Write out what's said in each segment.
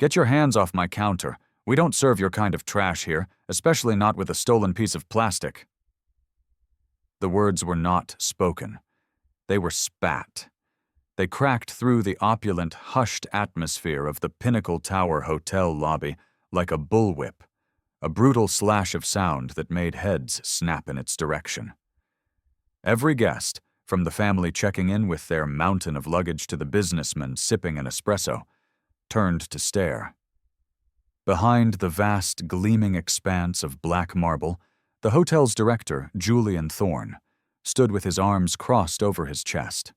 Get your hands off my counter. We don't serve your kind of trash here, especially not with a stolen piece of plastic." The words were not spoken. They were spat. They cracked through the opulent, hushed atmosphere of the Pinnacle Tower Hotel lobby like a bullwhip, a brutal slash of sound that made heads snap in its direction. Every guest, from the family checking in with their mountain of luggage to the businessman sipping an espresso, turned to stare. Behind the vast, gleaming expanse of black marble, the hotel's director, Julian Thorne, stood with his arms crossed over his chest.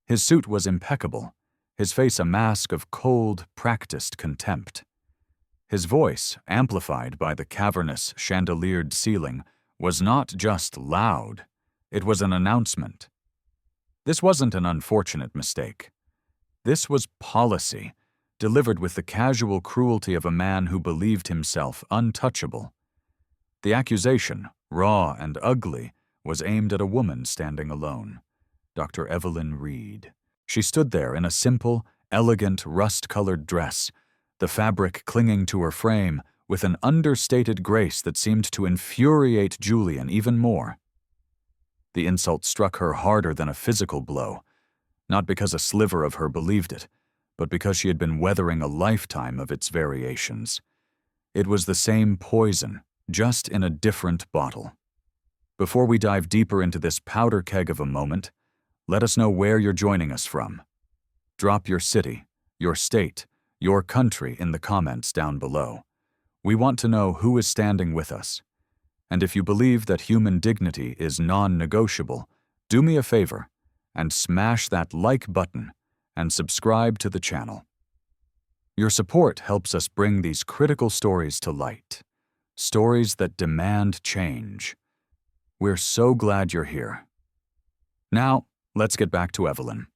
His suit was impeccable, his face a mask of cold, practiced contempt. His voice, amplified by the cavernous, chandeliered ceiling, was not just loud, it was an announcement. This wasn't an unfortunate mistake. This was policy, delivered with the casual cruelty of a man who believed himself untouchable. The accusation, raw and ugly, was aimed at a woman standing alone, Dr. Evelyn Reed. She stood there in a simple, elegant, rust-colored dress, the fabric clinging to her frame with an understated grace that seemed to infuriate Julian even more. The insult struck her harder than a physical blow, not because a sliver of her believed it, but because she had been weathering a lifetime of its variations. It was the same poison, just in a different bottle. Before we dive deeper into this powder keg of a moment, let us know where you're joining us from. Drop your city, your state, your country in the comments down below. We want to know who is standing with us. And if you believe that human dignity is non-negotiable, do me a favor and smash that like button and subscribe to the channel. Your support helps us bring these critical stories to light, stories that demand change. We're so glad you're here. Now, let's get back to Evelyn.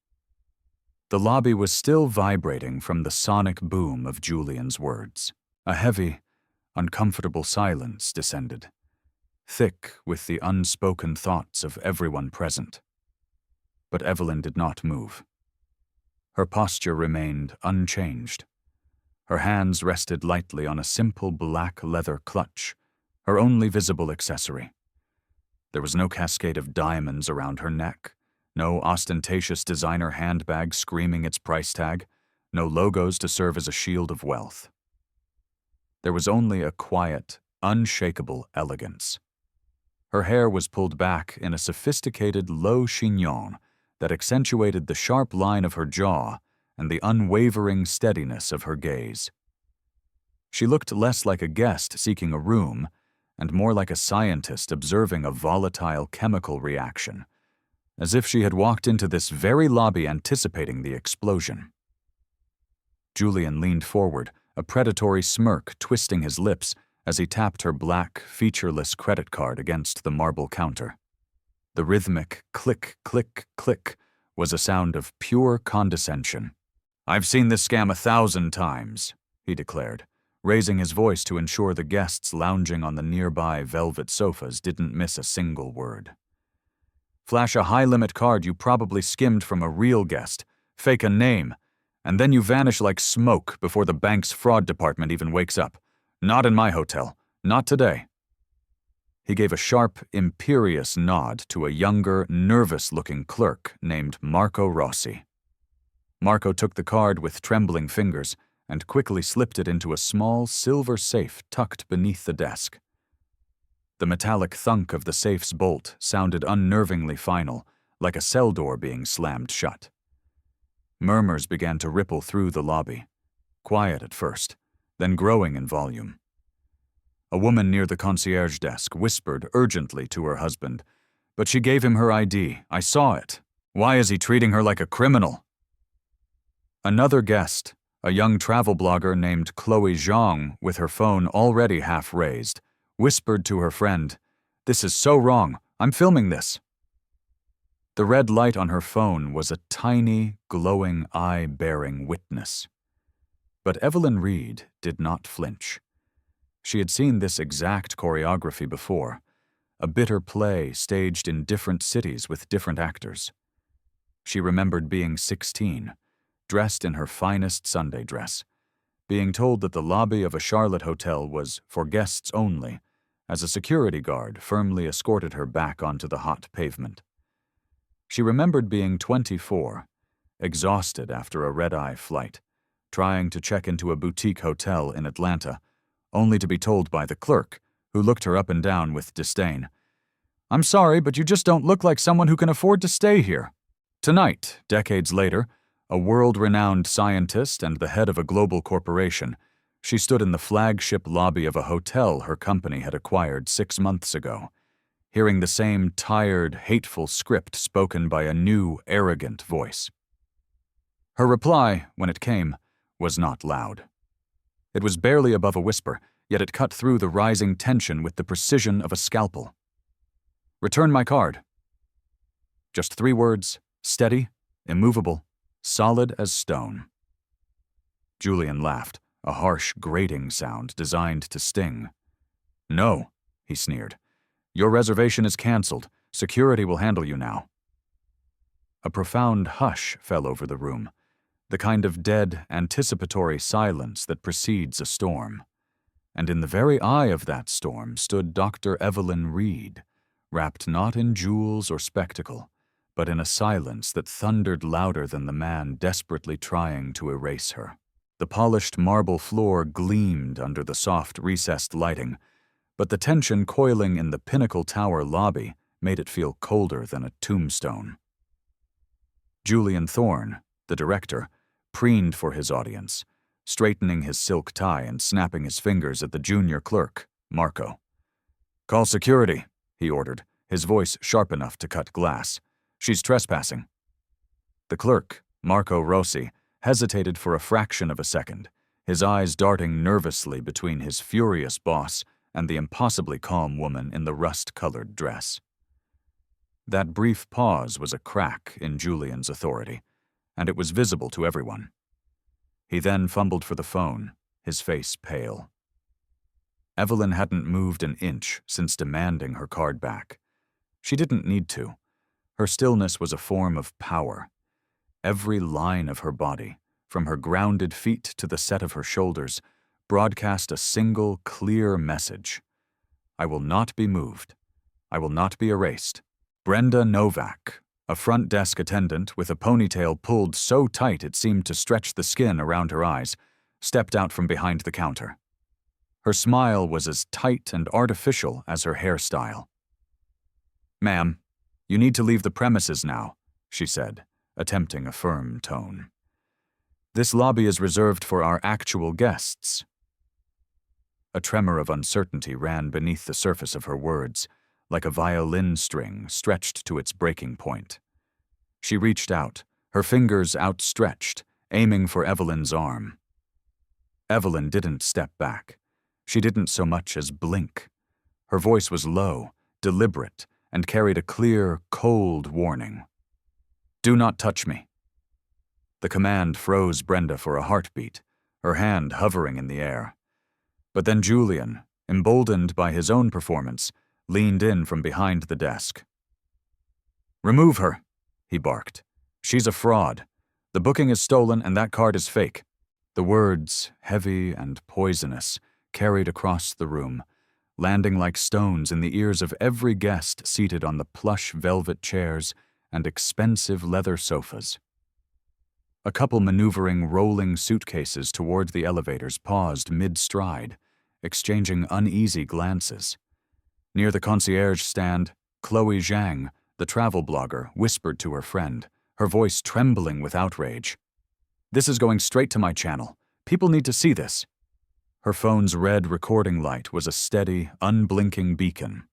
The lobby was still vibrating from the sonic boom of Julian's words. A heavy, uncomfortable silence descended, thick with the unspoken thoughts of everyone present. But Evelyn did not move. Her posture remained unchanged. Her hands rested lightly on a simple black leather clutch, her only visible accessory. There was no cascade of diamonds around her neck, no ostentatious designer handbag screaming its price tag, no logos to serve as a shield of wealth. There was only a quiet, unshakable elegance. Her hair was pulled back in a sophisticated low chignon that accentuated the sharp line of her jaw and the unwavering steadiness of her gaze. She looked less like a guest seeking a room and more like a scientist observing a volatile chemical reaction, as if she had walked into this very lobby anticipating the explosion. Julian leaned forward, a predatory smirk twisting his lips as he tapped her black, featureless credit card against the marble counter. The rhythmic click, click, click was a sound of pure condescension. "I've seen this scam 1,000 times, he declared, raising his voice to ensure the guests lounging on the nearby velvet sofas didn't miss a single word. "Flash a high-limit card you probably skimmed from a real guest, fake a name, and then you vanish like smoke before the bank's fraud department even wakes up. Not in my hotel. Not today." He gave a sharp, imperious nod to a younger, nervous-looking clerk named Marco Rossi. Marco took the card with trembling fingers and quickly slipped it into a small silver safe tucked beneath the desk. The metallic thunk of the safe's bolt sounded unnervingly final, like a cell door being slammed shut. Murmurs began to ripple through the lobby, quiet at first, then growing in volume. A woman near the concierge desk whispered urgently to her husband, "But she gave him her ID. I saw it. Why is he treating her like a criminal?" Another guest, a young travel blogger named Chloe Zhang with her phone already half raised, whispered to her friend, "This is so wrong. I'm filming this." The red light on her phone was a tiny, glowing eye bearing witness. But Evelyn Reed did not flinch. She had seen this exact choreography before, a bitter play staged in different cities with different actors. She remembered being 16, dressed in her finest Sunday dress, being told that the lobby of a Charlotte hotel was for guests only, as a security guard firmly escorted her back onto the hot pavement. She remembered being 24, exhausted after a red-eye flight, trying to check into a boutique hotel in Atlanta, only to be told by the clerk, who looked her up and down with disdain, "I'm sorry, but you just don't look like someone who can afford to stay here." Tonight, decades later, a world-renowned scientist and the head of a global corporation, she stood in the flagship lobby of a hotel her company had acquired 6 months ago, hearing the same tired, hateful script spoken by a new, arrogant voice. Her reply, when it came, was not loud. It was barely above a whisper, yet it cut through the rising tension with the precision of a scalpel. "Return my card." Just 3 words, steady, immovable, solid as stone. Julian laughed, a harsh, grating sound designed to sting. "No," he sneered. "Your reservation is cancelled. Security will handle you now." A profound hush fell over the room, the kind of dead, anticipatory silence that precedes a storm. And in the very eye of that storm stood Dr. Evelyn Reed, wrapped not in jewels or spectacle, but in a silence that thundered louder than the man desperately trying to erase her. The polished marble floor gleamed under the soft, recessed lighting, but the tension coiling in the Pinnacle Tower lobby made it feel colder than a tombstone. Julian Thorne, the director, preened for his audience, straightening his silk tie and snapping his fingers at the junior clerk, Marco. "Call security," he ordered, his voice sharp enough to cut glass. "She's trespassing." The clerk, Marco Rossi, hesitated for a fraction of a second, his eyes darting nervously between his furious boss and the impossibly calm woman in the rust-colored dress. That brief pause was a crack in Julian's authority, and it was visible to everyone. He then fumbled for the phone, his face pale. Evelyn hadn't moved an inch since demanding her card back. She didn't need to. Her stillness was a form of power. Every line of her body, from her grounded feet to the set of her shoulders, broadcast a single, clear message. "I will not be moved. I will not be erased." Brenda Novak, a front desk attendant with a ponytail pulled so tight it seemed to stretch the skin around her eyes, stepped out from behind the counter. Her smile was as tight and artificial as her hairstyle. "Ma'am, you need to leave the premises now," she said, attempting a firm tone. "This lobby is reserved for our actual guests." A tremor of uncertainty ran beneath the surface of her words, like a violin string stretched to its breaking point. She reached out, her fingers outstretched, aiming for Evelyn's arm. Evelyn didn't step back. She didn't so much as blink. Her voice was low, deliberate, and carried a clear, cold warning. "Do not touch me." The command froze Brenda for a heartbeat, her hand hovering in the air. But then Julian, emboldened by his own performance, leaned in from behind the desk. "Remove her," he barked. "She's a fraud. The booking is stolen and that card is fake." The words, heavy and poisonous, carried across the room, landing like stones in the ears of every guest seated on the plush velvet chairs and expensive leather sofas. A couple maneuvering rolling suitcases toward the elevators paused mid-stride, exchanging uneasy glances. Near the concierge stand, Chloe Zhang, the travel blogger, whispered to her friend, her voice trembling with outrage. "This is going straight to my channel. People need to see this." Her phone's red recording light was a steady, unblinking beacon.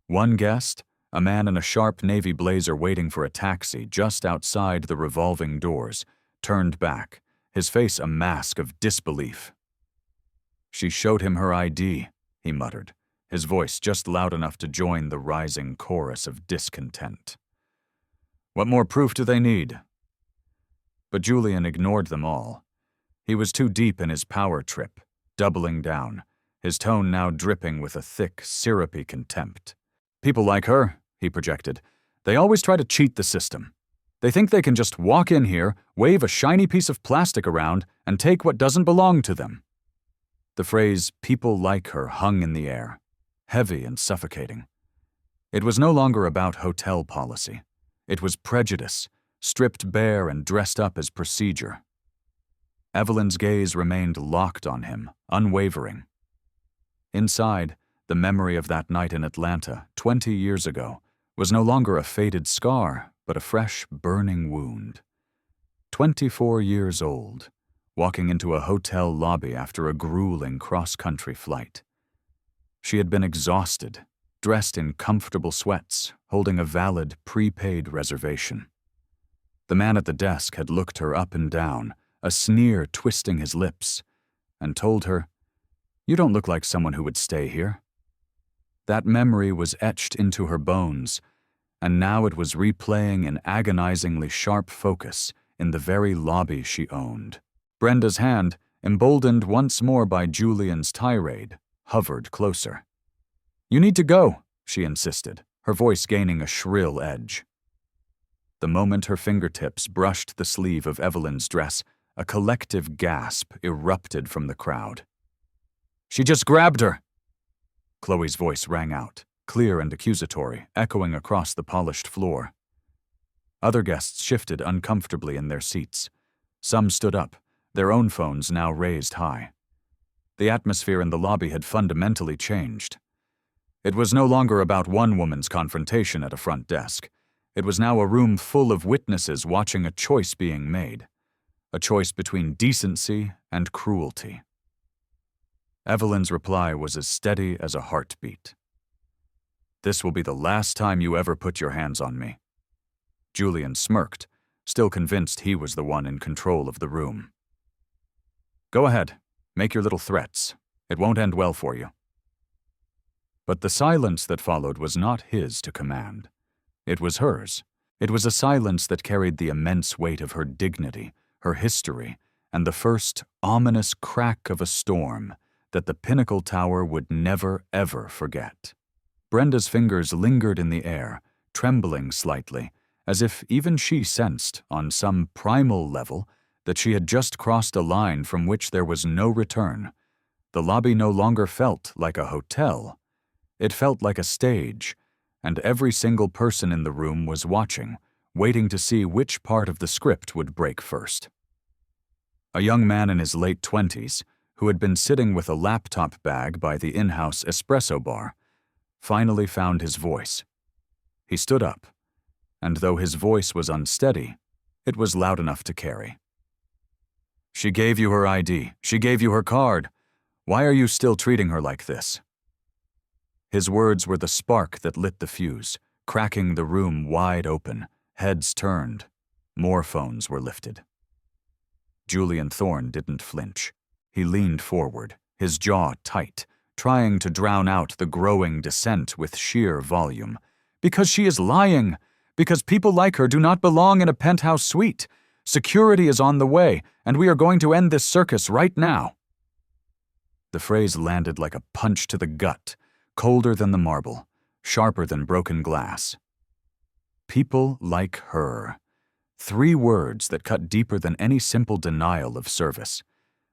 One guest, a man in a sharp navy blazer waiting for a taxi just outside the revolving doors, turned back, his face a mask of disbelief. "She showed him her ID," he muttered, his voice just loud enough to join the rising chorus of discontent. "What more proof do they need?" But Julian ignored them all. He was too deep in his power trip, doubling down, his tone now dripping with a thick, syrupy contempt. "People like her," he projected. "They always try to cheat the system. They think they can just walk in here, wave a shiny piece of plastic around, and take what doesn't belong to them. The phrase, people like her, hung in the air, heavy and suffocating. It was no longer about hotel policy. It was prejudice, stripped bare and dressed up as procedure. Evelyn's gaze remained locked on him, unwavering. Inside, the memory of that night in Atlanta, 20 years ago, was no longer a faded scar, but a fresh, burning wound. 24 years old, walking into a hotel lobby after a grueling cross-country flight. She had been exhausted, dressed in comfortable sweats, holding a valid, prepaid reservation. The man at the desk had looked her up and down, a sneer twisting his lips, and told her, "You don't look like someone who would stay here." That memory was etched into her bones, and now it was replaying in agonizingly sharp focus in the very lobby she owned. Brenda's hand, emboldened once more by Julian's tirade, hovered closer. "You need to go," she insisted, her voice gaining a shrill edge. The moment her fingertips brushed the sleeve of Evelyn's dress, a collective gasp erupted from the crowd. "She just grabbed her!" Chloe's voice rang out, clear and accusatory, echoing across the polished floor. Other guests shifted uncomfortably in their seats. Some stood up, their own phones now raised high. The atmosphere in the lobby had fundamentally changed. It was no longer about one woman's confrontation at a front desk. It was now a room full of witnesses watching a choice being made, a choice between decency and cruelty. Evelyn's reply was as steady as a heartbeat. "This will be the last time you ever put your hands on me." Julian smirked, still convinced he was the one in control of the room. "Go ahead, make your little threats. It won't end well for you." But the silence that followed was not his to command. It was hers. It was a silence that carried the immense weight of her dignity, her history, and the first ominous crack of a storm that the Pinnacle Tower would never, ever forget. Brenda's fingers lingered in the air, trembling slightly, as if even she sensed, on some primal level, that she had just crossed a line from which there was no return. The lobby no longer felt like a hotel. It felt like a stage, and every single person in the room was watching, waiting to see which part of the script would break first. A young man in his late 20s, who had been sitting with a laptop bag by the in-house espresso bar, finally found his voice. He stood up, and though his voice was unsteady, it was loud enough to carry. "She gave you her ID. She gave you her card. Why are you still treating her like this?" His words were the spark that lit the fuse, cracking the room wide open, heads turned. More phones were lifted. Julian Thorne didn't flinch. He leaned forward, his jaw tight, trying to drown out the growing dissent with sheer volume. "Because she is lying! Because people like her do not belong in a penthouse suite! Security is on the way, and we are going to end this circus right now!" The phrase landed like a punch to the gut, colder than the marble, sharper than broken glass. People like her. 3 words that cut deeper than any simple denial of service.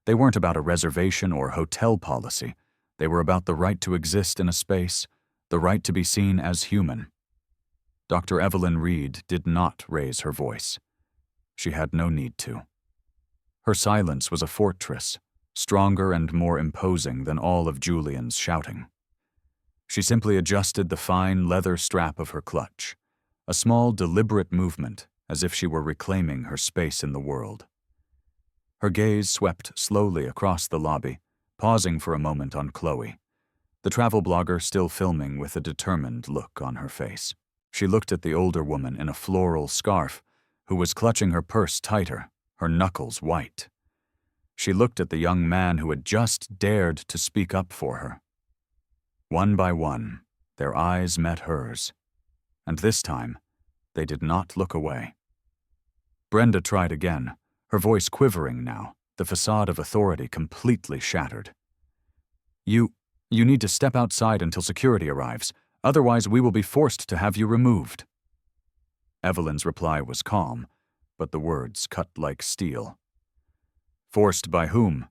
They weren't about a reservation or hotel policy. They were about the right to exist in a space, the right to be seen as human. Dr. Evelyn Reed did not raise her voice. She had no need to. Her silence was a fortress, stronger and more imposing than all of Julian's shouting. She simply adjusted the fine leather strap of her clutch, a small, deliberate movement as if she were reclaiming her space in the world. Her gaze swept slowly across the lobby, pausing for a moment on Chloe, the travel blogger still filming with a determined look on her face. She looked at the older woman in a floral scarf, who was clutching her purse tighter, her knuckles white. She looked at the young man who had just dared to speak up for her. One by one, their eyes met hers, and this time, they did not look away. Brenda tried again, her voice quivering now, the facade of authority completely shattered. You need to step outside until security arrives, otherwise we will be forced to have you removed." Evelyn's reply was calm, but the words cut like steel. Forced by whom?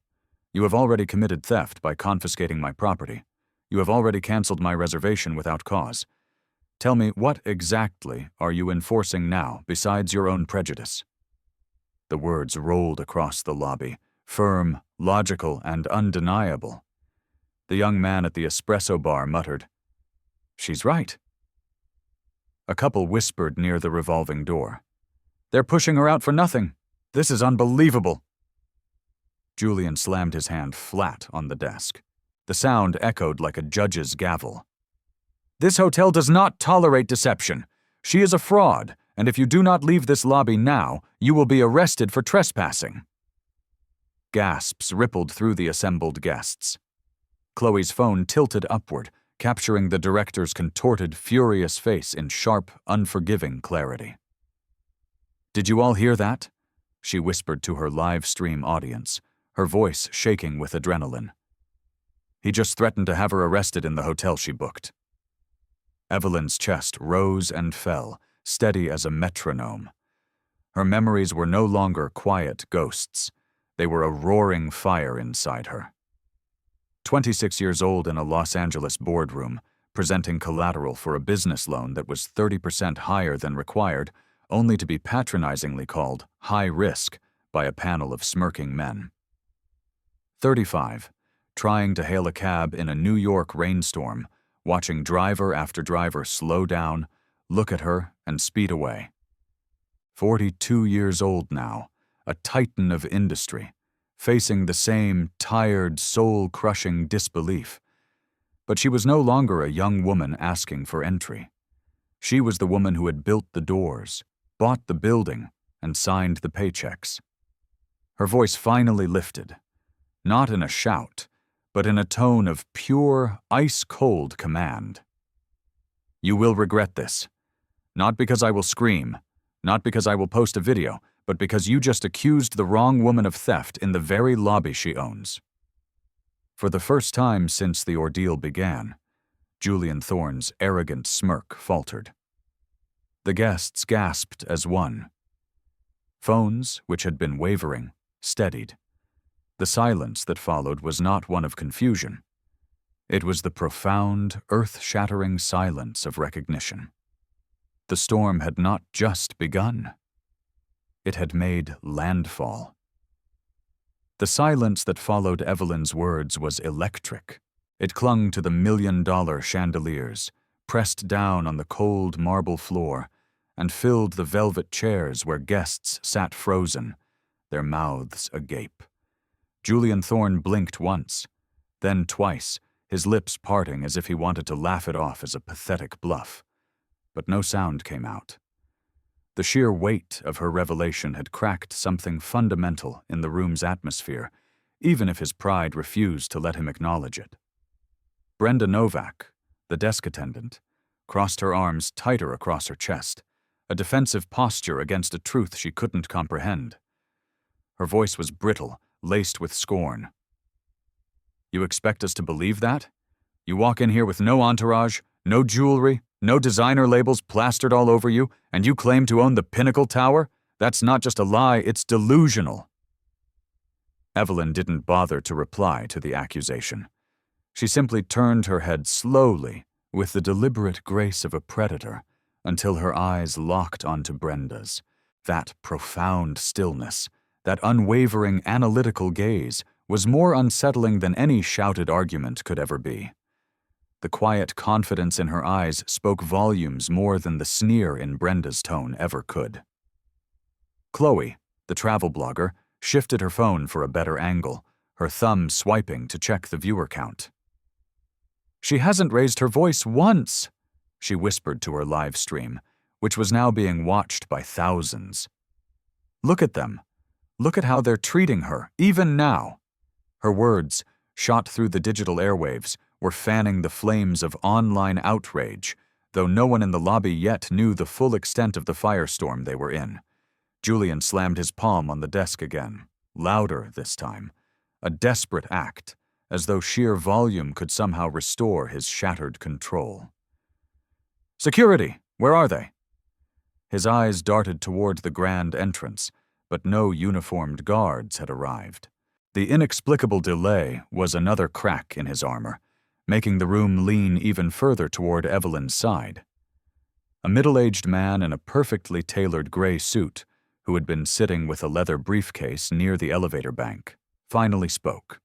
You have already committed theft by confiscating my property. You have already canceled my reservation without cause. Tell me, what exactly are you enforcing now, besides your own prejudice? The words rolled across the lobby, firm, logical, and undeniable. The young man at the espresso bar muttered, "She's right." A couple whispered near the revolving door. "They're pushing her out for nothing. This is unbelievable." Julian slammed his hand flat on the desk. The sound echoed like a judge's gavel. "This hotel does not tolerate deception. She is a fraud, and if you do not leave this lobby now, you will be arrested for trespassing." Gasps rippled through the assembled guests. Chloe's phone tilted upward, capturing the director's contorted, furious face in sharp, unforgiving clarity. "Did you all hear that?" she whispered to her live stream audience, her voice shaking with adrenaline. "He just threatened to have her arrested in the hotel she booked." Evelyn's chest rose and fell, steady as a metronome. Her memories were no longer quiet ghosts. They were a roaring fire inside her. 26 years old in a Los Angeles boardroom, presenting collateral for a business loan that was 30% higher than required, only to be patronizingly called high risk by a panel of smirking men. 35, trying to hail a cab in a New York rainstorm, watching driver after driver slow down, look at her, and speed away. 42 years old now, a titan of industry, facing the same tired, soul-crushing disbelief. But she was no longer a young woman asking for entry. She was the woman who had built the doors, bought the building, and signed the paychecks. Her voice finally lifted, not in a shout, but in a tone of pure, ice-cold command. "You will regret this. Not because I will scream, not because I will post a video, but because you just accused the wrong woman of theft in the very lobby she owns." For the first time since the ordeal began, Julian Thorne's arrogant smirk faltered. The guests gasped as one. Phones, which had been wavering, steadied. The silence that followed was not one of confusion. It was the profound, earth-shattering silence of recognition. The storm had not just begun. It had made landfall. The silence that followed Evelyn's words was electric. It clung to the million-dollar chandeliers, pressed down on the cold marble floor, and filled the velvet chairs where guests sat frozen, their mouths agape. Julian Thorne blinked once, then twice, his lips parting as if he wanted to laugh it off as a pathetic bluff. But no sound came out. The sheer weight of her revelation had cracked something fundamental in the room's atmosphere, even if his pride refused to let him acknowledge it. Brenda Novak, the desk attendant, crossed her arms tighter across her chest, a defensive posture against a truth she couldn't comprehend. Her voice was brittle, laced with scorn. "You expect us to believe that? You walk in here with no entourage, no jewelry, no designer labels plastered all over you, and you claim to own the Pinnacle Tower? That's not just a lie, it's delusional." Evelyn didn't bother to reply to the accusation. She simply turned her head slowly, with the deliberate grace of a predator, until her eyes locked onto Brenda's. That profound stillness, that unwavering analytical gaze, was more unsettling than any shouted argument could ever be. The quiet confidence in her eyes spoke volumes more than the sneer in Brenda's tone ever could. Chloe, the travel blogger, shifted her phone for a better angle, her thumb swiping to check the viewer count. "She hasn't raised her voice once," she whispered to her live stream, which was now being watched by thousands. "Look at them. Look at how they're treating her, even now." Her words, shot through the digital airwaves, were fanning the flames of online outrage, though no one in the lobby yet knew the full extent of the firestorm they were in. Julian slammed his palm on the desk again, louder this time, a desperate act, as though sheer volume could somehow restore his shattered control. "Security, where are they?" His eyes darted toward the grand entrance, but no uniformed guards had arrived. The inexplicable delay was another crack in his armor, making the room lean even further toward Evelyn's side. A middle-aged man in a perfectly tailored gray suit, who had been sitting with a leather briefcase near the elevator bank, finally spoke.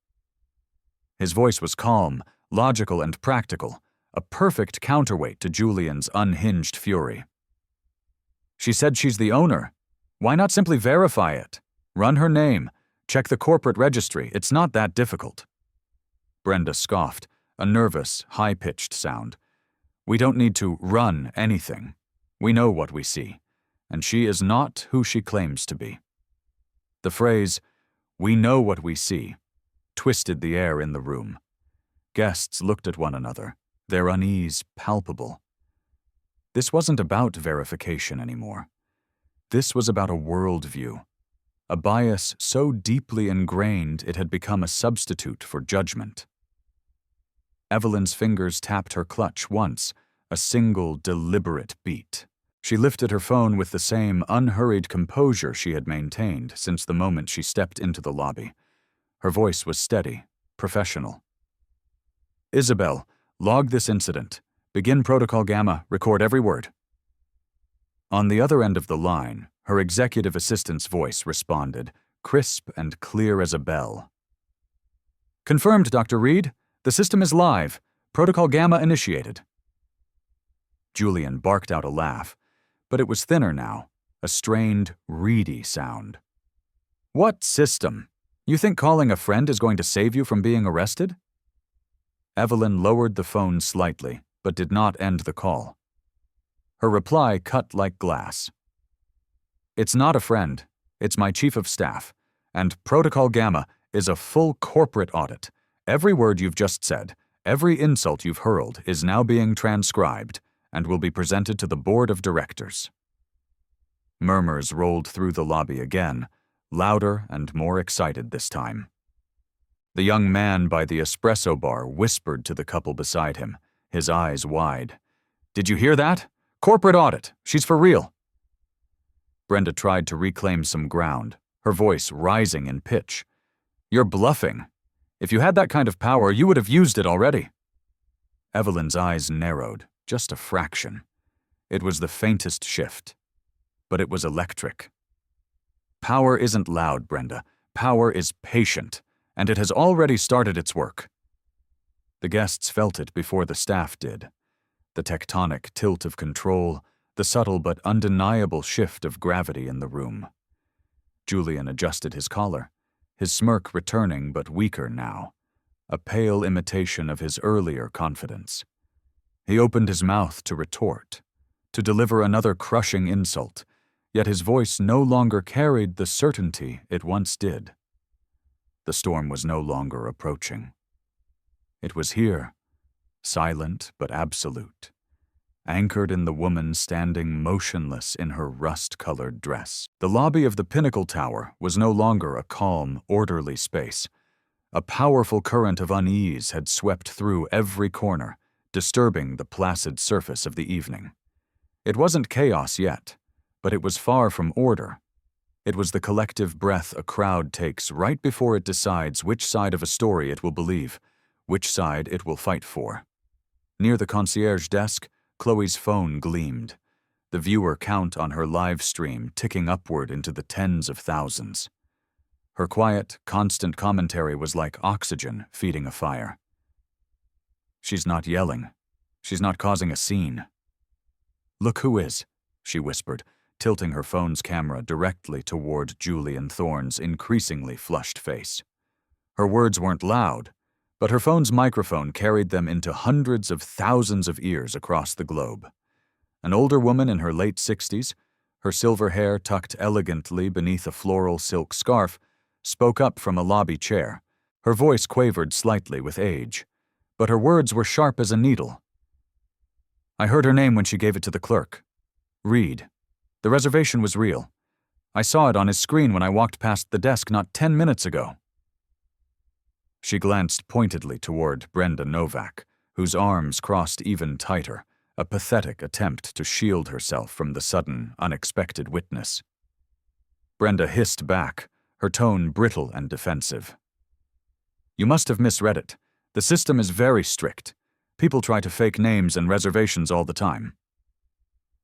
His voice was calm, logical, and practical, a perfect counterweight to Julian's unhinged fury. "She said she's the owner. Why not simply verify it? Run her name. Check the corporate registry. It's not that difficult." Brenda scoffed, a nervous, high-pitched sound. "We don't need to run anything. We know what we see, and she is not who she claims to be." The phrase, "we know what we see," twisted the air in the room. Guests looked at one another, their unease palpable. This wasn't about verification anymore. This was about a worldview, a bias so deeply ingrained it had become a substitute for judgment. Evelyn's fingers tapped her clutch once, a single deliberate beat. She lifted her phone with the same unhurried composure she had maintained since the moment she stepped into the lobby. Her voice was steady, professional. "Isabel, log this incident. Begin Protocol Gamma, record every word." On the other end of the line, her executive assistant's voice responded, crisp and clear as a bell. "Confirmed, Dr. Reed. The system is live. Protocol Gamma initiated." Julian barked out a laugh, but it was thinner now, a strained, reedy sound. "What system? You think calling a friend is going to save you from being arrested?" Evelyn lowered the phone slightly, but did not end the call. Her reply cut like glass. "It's not a friend. It's my chief of staff. And Protocol Gamma is a full corporate audit. Every word you've just said, every insult you've hurled is now being transcribed and will be presented to the board of directors." Murmurs rolled through the lobby again, louder and more excited this time. The young man by the espresso bar whispered to the couple beside him, his eyes wide. "Did you hear that? Corporate audit. She's for real." Brenda tried to reclaim some ground, her voice rising in pitch. "You're bluffing. If you had that kind of power, you would have used it already." Evelyn's eyes narrowed, just a fraction. It was the faintest shift, but it was electric. "Power isn't loud, Brenda. Power is patient, and it has already started its work." The guests felt it before the staff did. The tectonic tilt of control, the subtle but undeniable shift of gravity in the room. Julian adjusted his collar, his smirk returning but weaker now, a pale imitation of his earlier confidence. He opened his mouth to retort, to deliver another crushing insult, yet his voice no longer carried the certainty it once did. The storm was no longer approaching. It was here, silent but absolute, anchored in the woman standing motionless in her rust-colored dress. The lobby of the Pinnacle Tower was no longer a calm, orderly space. A powerful current of unease had swept through every corner, disturbing the placid surface of the evening. It wasn't chaos yet, but it was far from order. It was the collective breath a crowd takes right before it decides which side of a story it will believe, which side it will fight for. Near the concierge desk, Chloe's phone gleamed, the viewer count on her live stream ticking upward into the tens of thousands. Her quiet, constant commentary was like oxygen feeding a fire. "She's not yelling. She's not causing a scene." "Look who is," she whispered, tilting her phone's camera directly toward Julian Thorne's increasingly flushed face. Her words weren't loud, but her phone's microphone carried them into hundreds of thousands of ears across the globe. An older woman in her late 60s, her silver hair tucked elegantly beneath a floral silk scarf, spoke up from a lobby chair. Her voice quavered slightly with age, but her words were sharp as a needle. "I heard her name when she gave it to the clerk. Reed. The reservation was real. I saw it on his screen when I walked past the desk not 10 minutes ago." She glanced pointedly toward Brenda Novak, whose arms crossed even tighter, a pathetic attempt to shield herself from the sudden, unexpected witness. Brenda hissed back, her tone brittle and defensive. "You must have misread it. The system is very strict. People try to fake names and reservations all the time."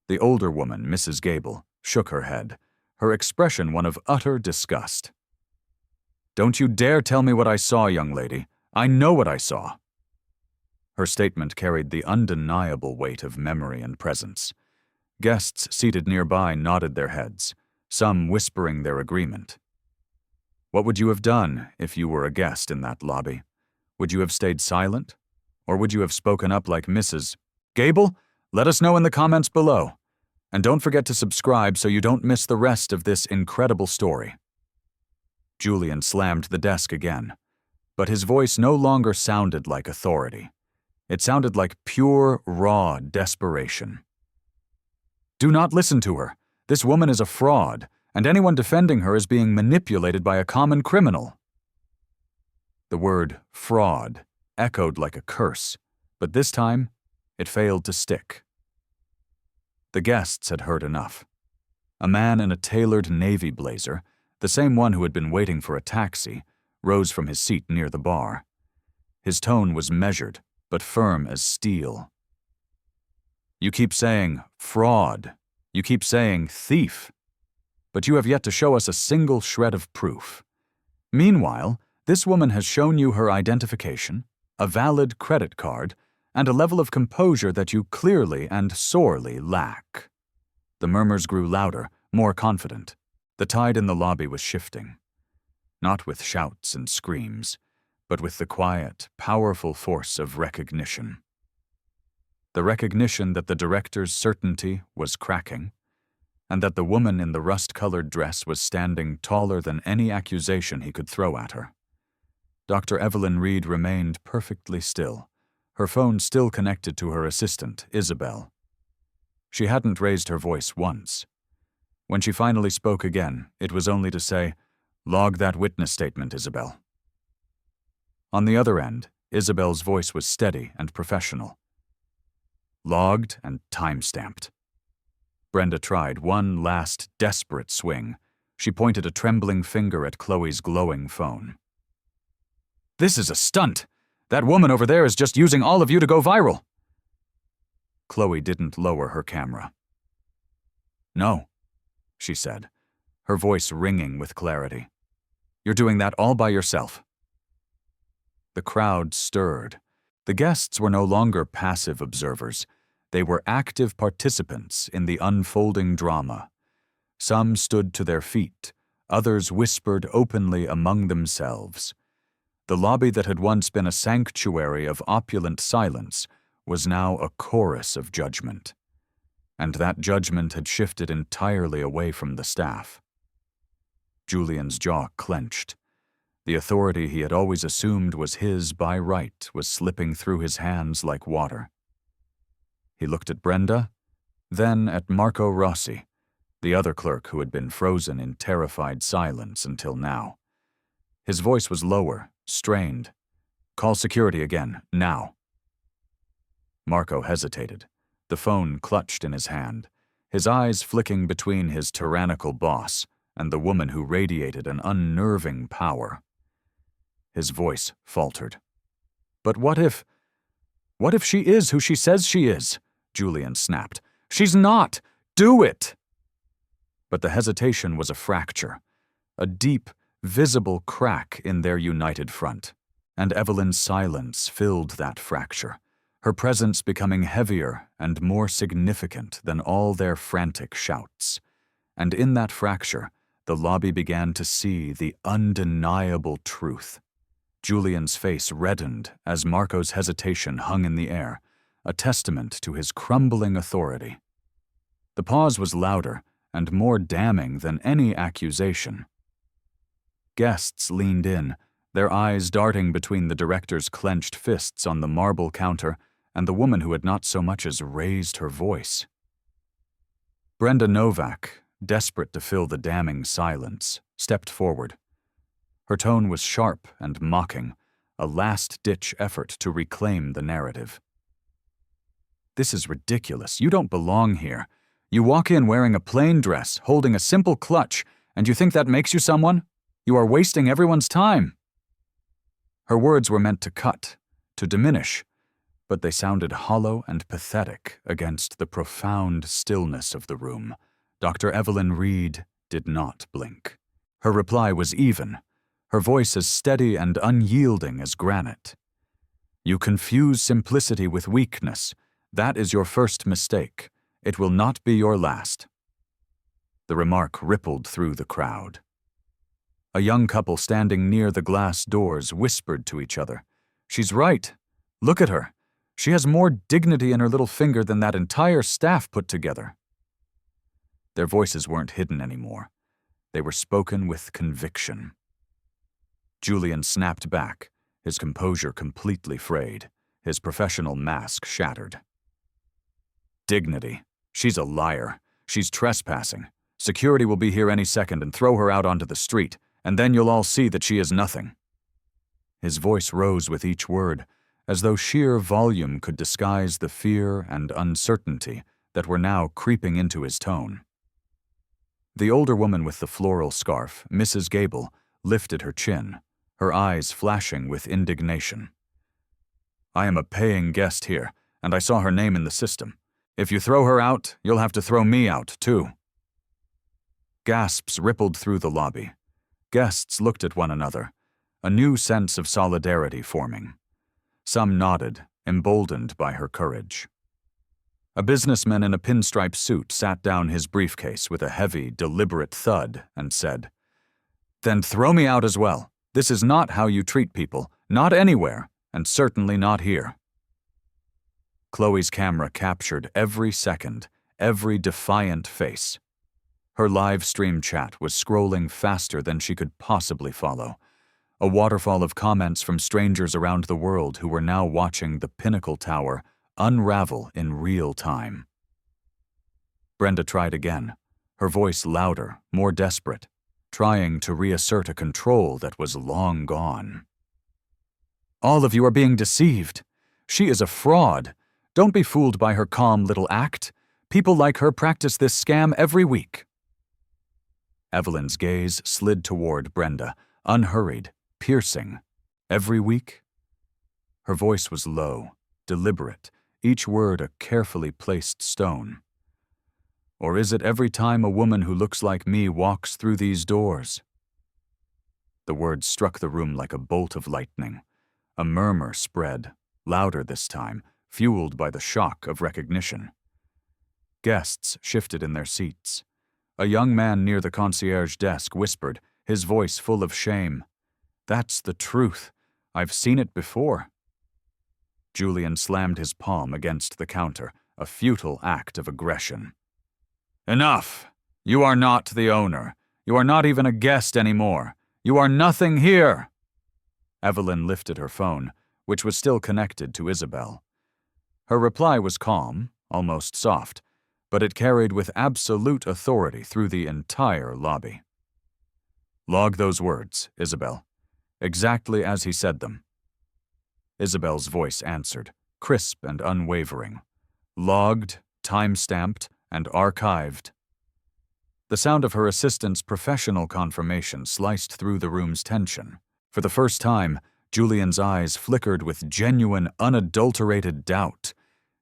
The older woman, Mrs. Gable, shook her head, her expression one of utter disgust. "Don't you dare tell me what I saw, young lady. I know what I saw." Her statement carried the undeniable weight of memory and presence. Guests seated nearby nodded their heads, some whispering their agreement. What would you have done if you were a guest in that lobby? Would you have stayed silent? Or would you have spoken up like Mrs. Gable? Let us know in the comments below. And don't forget to subscribe so you don't miss the rest of this incredible story. Julian slammed the desk again, but his voice no longer sounded like authority. It sounded like pure, raw desperation. "Do not listen to her. This woman is a fraud, and anyone defending her is being manipulated by a common criminal." The word fraud echoed like a curse, but this time it failed to stick. The guests had heard enough. A man in a tailored navy blazer, the same one who had been waiting for a taxi, rose from his seat near the bar. His tone was measured, but firm as steel. "You keep saying fraud. You keep saying thief. But you have yet to show us a single shred of proof. Meanwhile, this woman has shown you her identification, a valid credit card, and a level of composure that you clearly and sorely lack." The murmurs grew louder, more confident. The tide in the lobby was shifting. Not with shouts and screams, but with the quiet, powerful force of recognition. The recognition that the director's certainty was cracking, and that the woman in the rust-colored dress was standing taller than any accusation he could throw at her. Dr. Evelyn Reed remained perfectly still, her phone still connected to her assistant, Isabel. She hadn't raised her voice once. When she finally spoke again, it was only to say, "Log that witness statement, Isabel." On the other end, Isabel's voice was steady and professional. Logged and time-stamped. Brenda tried one last desperate swing. She pointed a trembling finger at Chloe's glowing phone. "This is a stunt! That woman over there is just using all of you to go viral!" Chloe didn't lower her camera. "No," she said, her voice ringing with clarity. "You're doing that all by yourself." The crowd stirred. The guests were no longer passive observers. They were active participants in the unfolding drama. Some stood to their feet, others whispered openly among themselves. The lobby that had once been a sanctuary of opulent silence was now a chorus of judgment. And that judgment had shifted entirely away from the staff. Julian's jaw clenched. The authority he had always assumed was his by right was slipping through his hands like water. He looked at Brenda, then at Marco Rossi, the other clerk who had been frozen in terrified silence until now. His voice was lower, strained. "Call security again, now." Marco hesitated, the phone clutched in his hand, his eyes flicking between his tyrannical boss and the woman who radiated an unnerving power. His voice faltered. "But what if she is who she says she is?" Julian snapped. "She's not! Do it!" But the hesitation was a fracture, a deep, visible crack in their united front, and Evelyn's silence filled that fracture, her presence becoming heavier and more significant than all their frantic shouts. And in that fracture, the lobby began to see the undeniable truth. Julian's face reddened as Marco's hesitation hung in the air, a testament to his crumbling authority. The pause was louder and more damning than any accusation. Guests leaned in, their eyes darting between the director's clenched fists on the marble counter and the woman who had not so much as raised her voice. Brenda Novak, desperate to fill the damning silence, stepped forward. Her tone was sharp and mocking, a last-ditch effort to reclaim the narrative. This is ridiculous. You don't belong here. You walk in wearing a plain dress, holding a simple clutch, and you think that makes you someone? You are wasting everyone's time." Her words were meant to cut, to diminish, but they sounded hollow and pathetic against the profound stillness of the room. Dr. Evelyn Reed did not blink. Her reply was even, her voice as steady and unyielding as granite. "You confuse simplicity with weakness. That is your first mistake. It will not be your last." The remark rippled through the crowd. A young couple standing near the glass doors whispered to each other, "She's right. Look at her. She has more dignity in her little finger than that entire staff put together." Their voices weren't hidden anymore. They were spoken with conviction. Julian snapped back, his composure completely frayed, his professional mask shattered. "Dignity. She's a liar. She's trespassing. Security will be here any second and throw her out onto the street, and then you'll all see that she is nothing." His voice rose with each word, as though sheer volume could disguise the fear and uncertainty that were now creeping into his tone. The older woman with the floral scarf, Mrs. Gable, lifted her chin, her eyes flashing with indignation. "I am a paying guest here, and I saw her name in the system. If you throw her out, you'll have to throw me out, too." Gasps rippled through the lobby. Guests looked at one another, a new sense of solidarity forming. Some nodded, emboldened by her courage. A businessman in a pinstripe suit sat down his briefcase with a heavy, deliberate thud and said, "Then throw me out as well. This is not how you treat people, not anywhere, and certainly not here." Chloe's camera captured every second, every defiant face. Her live stream chat was scrolling faster than she could possibly follow, a waterfall of comments from strangers around the world who were now watching the Pinnacle Tower unravel in real time. Brenda tried again, her voice louder, more desperate, trying to reassert a control that was long gone. "All of you are being deceived. She is a fraud. Don't be fooled by her calm little act. People like her practice this scam every week." Evelyn's gaze slid toward Brenda, unhurried, piercing. "Every week?" Her voice was low, deliberate, each word a carefully placed stone. "Or is it every time a woman who looks like me walks through these doors?" The words struck the room like a bolt of lightning. A murmur spread, louder this time, fueled by the shock of recognition. Guests shifted in their seats. A young man near the concierge desk whispered, his voice full of shame, "That's the truth. I've seen it before." Julian slammed his palm against the counter, a futile act of aggression. "Enough! You are not the owner. You are not even a guest anymore. You are nothing here!" Evelyn lifted her phone, which was still connected to Isabel. Her reply was calm, almost soft, but it carried with absolute authority through the entire lobby. "Log those words, Isabel, exactly as he said them." Isabel's voice answered, crisp and unwavering. Logged, time-stamped, and archived. The sound of her assistant's professional confirmation sliced through the room's tension. For the first time, Julian's eyes flickered with genuine, unadulterated doubt.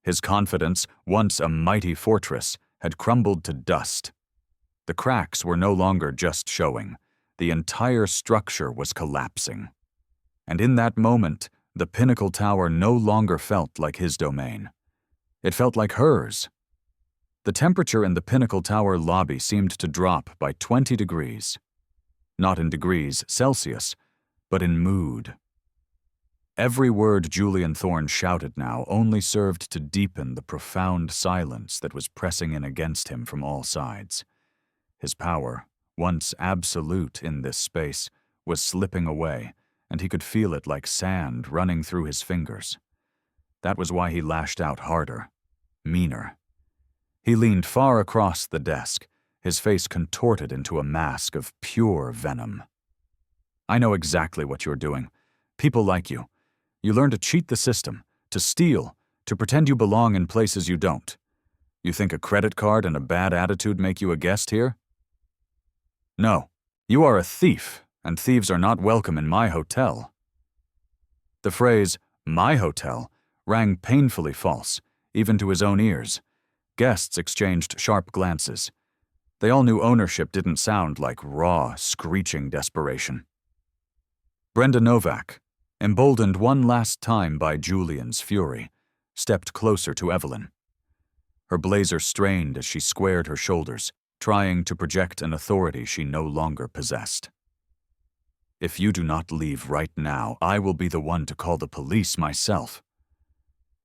His confidence, once a mighty fortress, had crumbled to dust. The cracks were no longer just showing. The entire structure was collapsing. And in that moment, the Pinnacle Tower no longer felt like his domain. It felt like hers. The temperature in the Pinnacle Tower lobby seemed to drop by 20 degrees. Not in degrees Celsius, but in mood. Every word Julian Thorne shouted now only served to deepen the profound silence that was pressing in against him from all sides. His power, once absolute in this space, was slipping away, and he could feel it like sand running through his fingers. That was why he lashed out harder, meaner. He leaned far across the desk, his face contorted into a mask of pure venom. "I know exactly what you're doing. People like you. You learn to cheat the system, to steal, to pretend you belong in places you don't. You think a credit card and a bad attitude make you a guest here? No, you are a thief, and thieves are not welcome in my hotel." The phrase, "my hotel," rang painfully false, even to his own ears. Guests exchanged sharp glances. They all knew ownership didn't sound like raw, screeching desperation. Brenda Novak, emboldened one last time by Julian's fury, stepped closer to Evelyn. Her blazer strained as she squared her shoulders, trying to project an authority she no longer possessed. "If you do not leave right now, I will be the one to call the police myself."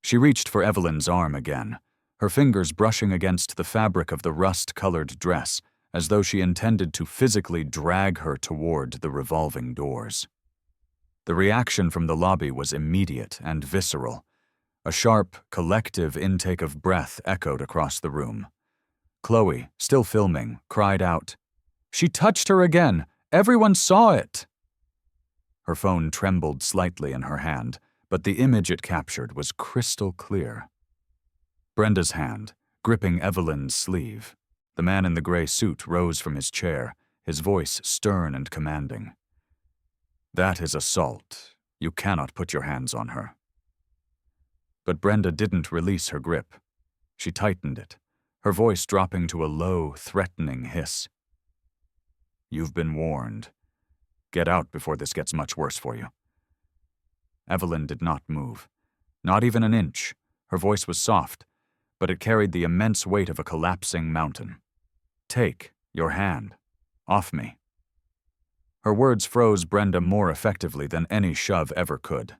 She reached for Evelyn's arm again, her fingers brushing against the fabric of the rust-colored dress, as though she intended to physically drag her toward the revolving doors. The reaction from the lobby was immediate and visceral. A sharp, collective intake of breath echoed across the room. Chloe, still filming, cried out, "She touched her again! Everyone saw it!" Her phone trembled slightly in her hand, but the image it captured was crystal clear. Brenda's hand, gripping Evelyn's sleeve. The man in the gray suit rose from his chair, his voice stern and commanding. "That is assault. You cannot put your hands on her." But Brenda didn't release her grip. She tightened it, her voice dropping to a low, threatening hiss. "You've been warned. Get out before this gets much worse for you." Evelyn did not move. Not even an inch. Her voice was soft, but it carried the immense weight of a collapsing mountain. "Take your hand. Off me." Her words froze Brenda more effectively than any shove ever could.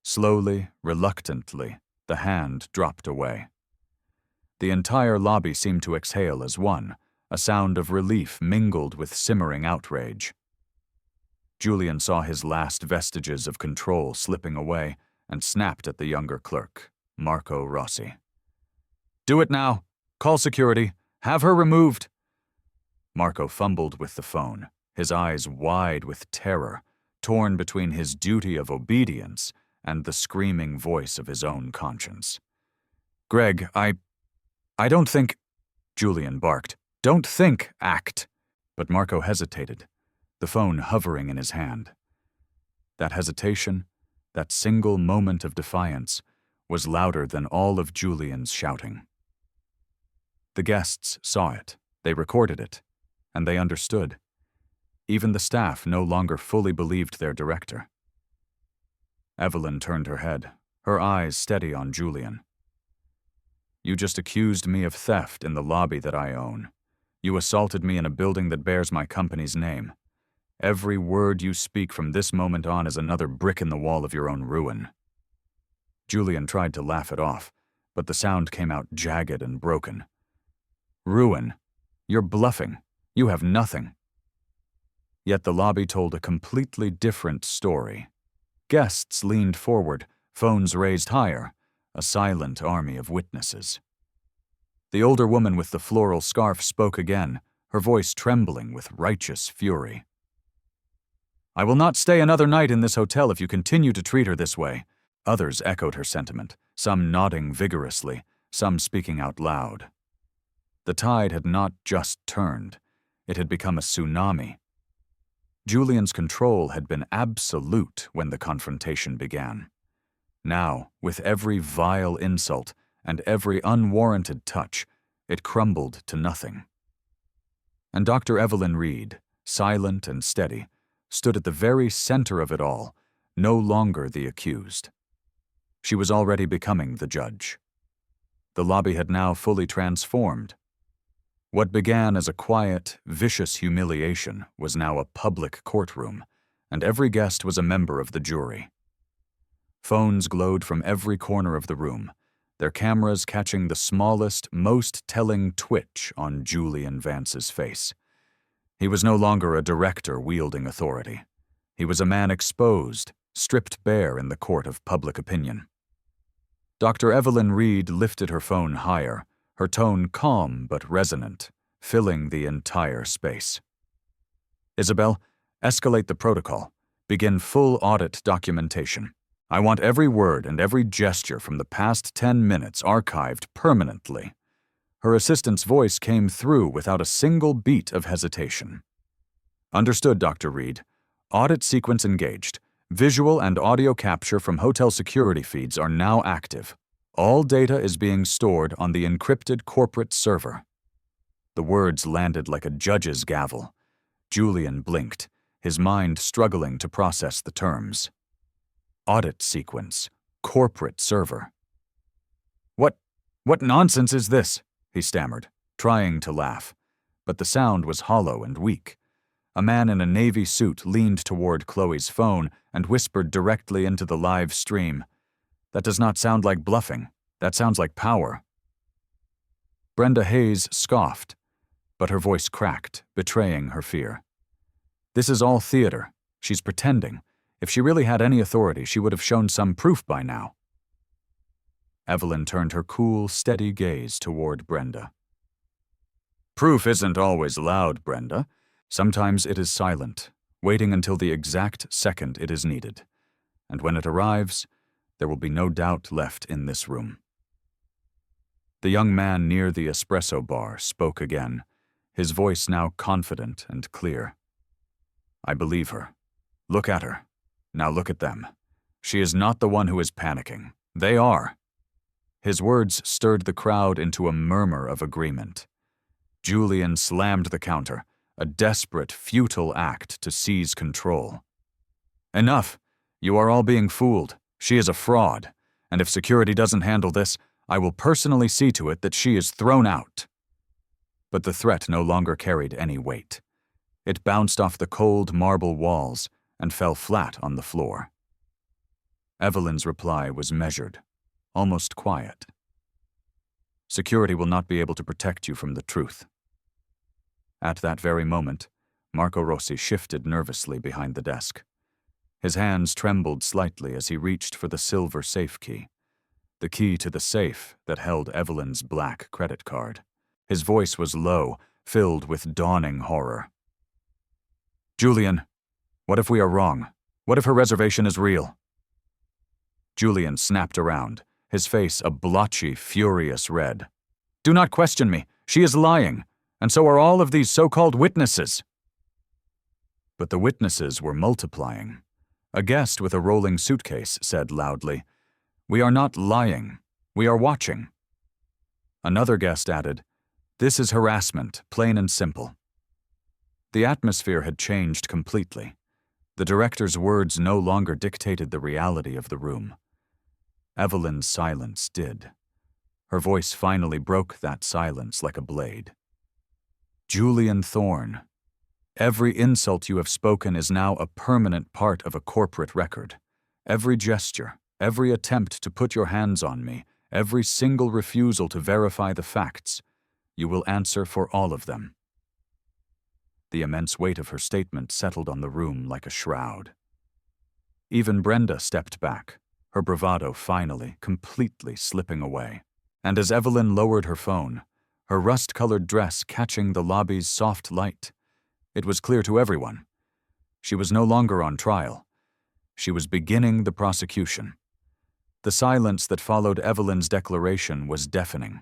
Slowly, reluctantly, the hand dropped away. The entire lobby seemed to exhale as one, a sound of relief mingled with simmering outrage. Julian saw his last vestiges of control slipping away and snapped at the younger clerk, Marco Rossi. "Do it now. Call security. Have her removed." Marco fumbled with the phone, his eyes wide with terror, torn between his duty of obedience and the screaming voice of his own conscience. "Greg, I don't think—" Julian barked. "Don't think, act." But Marco hesitated, the phone hovering in his hand. That hesitation, that single moment of defiance, was louder than all of Julian's shouting. The guests saw it, they recorded it, and they understood. Even the staff no longer fully believed their director. Evelyn turned her head, her eyes steady on Julian. "You just accused me of theft in the lobby that I own. You assaulted me in a building that bears my company's name. Every word you speak from this moment on is another brick in the wall of your own ruin." Julian tried to laugh it off, but the sound came out jagged and broken. "Ruin? You're bluffing. You have nothing." Yet the lobby told a completely different story. Guests leaned forward, phones raised higher, a silent army of witnesses. The older woman with the floral scarf spoke again, her voice trembling with righteous fury. "I will not stay another night in this hotel if you continue to treat her this way." Others echoed her sentiment, some nodding vigorously, some speaking out loud. The tide had not just turned, it had become a tsunami. Julian's control had been absolute when the confrontation began. Now, with every vile insult and every unwarranted touch, it crumbled to nothing. And Dr. Evelyn Reed, silent and steady, stood at the very center of it all, no longer the accused. She was already becoming the judge. The lobby had now fully transformed. What began as a quiet, vicious humiliation was now a public courtroom, and every guest was a member of the jury. Phones glowed from every corner of the room, their cameras catching the smallest, most telling twitch on Julian Vance's face. He was no longer a director wielding authority. He was a man exposed, stripped bare in the court of public opinion. Dr. Evelyn Reed lifted her phone higher, her tone calm but resonant, filling the entire space. "Isabel, escalate the protocol. Begin full audit documentation. I want every word and every gesture from the past 10 minutes archived permanently. Her assistant's voice came through without a single beat of hesitation. Understood, Dr. Reed. Audit sequence engaged. Visual and audio capture from hotel security feeds are now active. All data is being stored on the encrypted corporate server. The words landed like a judge's gavel. Julian blinked, his mind struggling to process the terms. Audit sequence. Corporate server. What nonsense is this? He stammered, trying to laugh. But the sound was hollow and weak. A man in a navy suit leaned toward Chloe's phone and whispered directly into the live stream. That does not sound like bluffing. That sounds like power. Brenda Hayes scoffed, but her voice cracked, betraying her fear. This is all theater. She's pretending. If she really had any authority, she would have shown some proof by now. Evelyn turned her cool, steady gaze toward Brenda. Proof isn't always loud, Brenda. Sometimes it is silent, waiting until the exact second it is needed. And when it arrives, there will be no doubt left in this room. The young man near the espresso bar spoke again, his voice now confident and clear. I believe her. Look at her. Now look at them. She is not the one who is panicking. They are. His words stirred the crowd into a murmur of agreement. Julian slammed the counter, a desperate, futile act to seize control. Enough! You are all being fooled. She is a fraud, and if security doesn't handle this, I will personally see to it that she is thrown out. But the threat no longer carried any weight. It bounced off the cold marble walls and fell flat on the floor. Evelyn's reply was measured, almost quiet. Security will not be able to protect you from the truth. At that very moment, Marco Rossi shifted nervously behind the desk. His hands trembled slightly as he reached for the silver safe key, the key to the safe that held Evelyn's black credit card. His voice was low, filled with dawning horror. Julian, what if we are wrong? What if her reservation is real? Julian snapped around, his face a blotchy, furious red. Do not question me. She is lying, and so are all of these so-called witnesses. But the witnesses were multiplying. A guest with a rolling suitcase said loudly, We are not lying. We are watching. Another guest added, This is harassment, plain and simple. The atmosphere had changed completely. The director's words no longer dictated the reality of the room. Evelyn's silence did. Her voice finally broke that silence like a blade. Julian Thorne, every insult you have spoken is now a permanent part of a corporate record. Every gesture, every attempt to put your hands on me, every single refusal to verify the facts, you will answer for all of them. The immense weight of her statement settled on the room like a shroud. Even Brenda stepped back, her bravado finally, completely slipping away. And as Evelyn lowered her phone, her rust-colored dress catching the lobby's soft light, it was clear to everyone. She was no longer on trial. She was beginning the prosecution. The silence that followed Evelyn's declaration was deafening.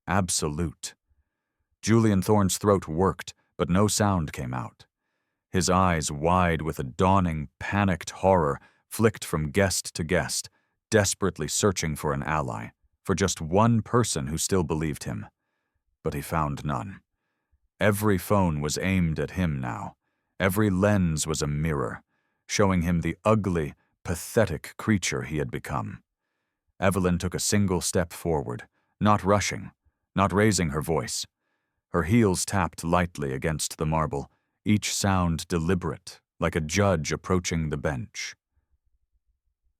Absolute. Julian Thorne's throat worked, but no sound came out. His eyes, wide with a dawning, panicked horror, flicked from guest to guest, desperately searching for an ally, for just one person who still believed him. But he found none. Every phone was aimed at him now. Every lens was a mirror, showing him the ugly, pathetic creature he had become. Evelyn took a single step forward, not rushing, not raising her voice. Her heels tapped lightly against the marble, each sound deliberate, like a judge approaching the bench.